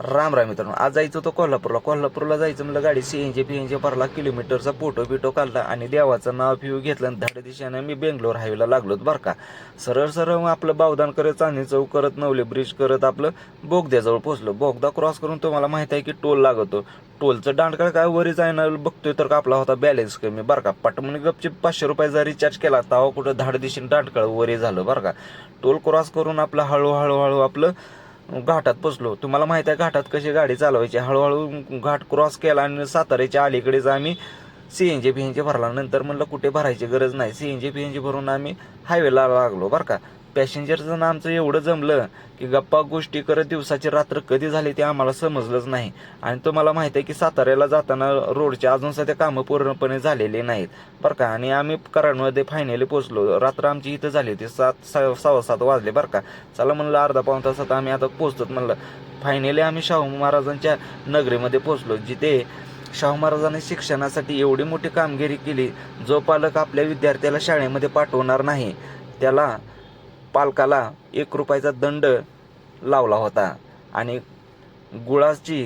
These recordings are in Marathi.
राम राम मित्रांनो, आज जायचं होतं कोल्हापूरला जायचं म्हणलं. गाडी CNG भरला, किलोमीटरचा फोटो काढला आणि देवाचं नाव फिव घेतलं आणि धाड दिशेने मी बेंगलोर हायवेला लागलोत बरं का. सरळ सरळ आपलं बावधान करत, चांदणी चौक करत, नवले ब्रिज करत आपलं बोगद्याजवळ पोहोचलो. बोगदा क्रॉस करून तुम्हाला माहित आहे की टोल लागतो. टोलचं दांडकळ काय वरीच आहे ना, बघतोय तर आपला होता बॅलन्स कमी बरं का. पटमन गपचीप 500 रुपयाचा रिचार्ज केला, तेव्हा कुठं धाड दिशेने दांडकळ वरी झालं बरं का. टोल क्रॉस करून आपलं हळूहळू आपलं घाटात पोचलो. तुम्हाला माहित आहे घाटात कशी गाडी चालवायची. हळूहळू घाट क्रॉस केला आणि साताऱ्याच्या अलीकडेच आम्ही CNG भरला. नंतर म्हणलं कुठे भरायची गरज नाही, CNG भरून आम्ही हायवेला लागलो बरं का. पॅसेंजरचं आमचं एवढं जमलं की गप्पा गोष्टी करत दिवसाची रात्र कधी झाली ते आम्हाला समजलंच नाही. आणि तुम्हाला माहिती आहे की साताऱ्याला जाताना रोडचे अजून सध्या कामं पूर्णपणे झालेली नाहीत बरं का. आणि आम्ही कराडमध्ये फायनली पोचलो. रात्र आमची इथं झाली होती 7:15 वाजले बरं का. चला म्हणलं अर्धा पाऊण तासात आम्ही आता पोचतो म्हणलं. फायनली आम्ही शाहू महाराजांच्या नगरीमध्ये पोचलो, जिथे शाहू महाराजांनी शिक्षणासाठी एवढी मोठी कामगिरी केली. जो पालक आपल्या विद्यार्थ्याला शाळेमध्ये पाठवणार नाही त्याला पालकाला 1 रुपयाचा दंड लावला होता. आणि गुळाची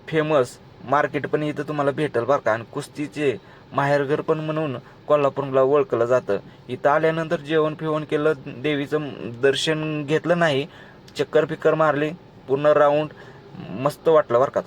फेमस मार्केट पण इथं तुम्हाला भेटेल बरं का. आणि कुस्तीचे माहेरघर पण म्हणून कोल्हापूरला ओळखलं जातं. इथं आल्यानंतर जेवण फिवण केलं, देवीचं दर्शन घेतलं नाही, चक्कर फिक्कर मारली, पूर्ण राऊंड मस्त वाटलं बरं का.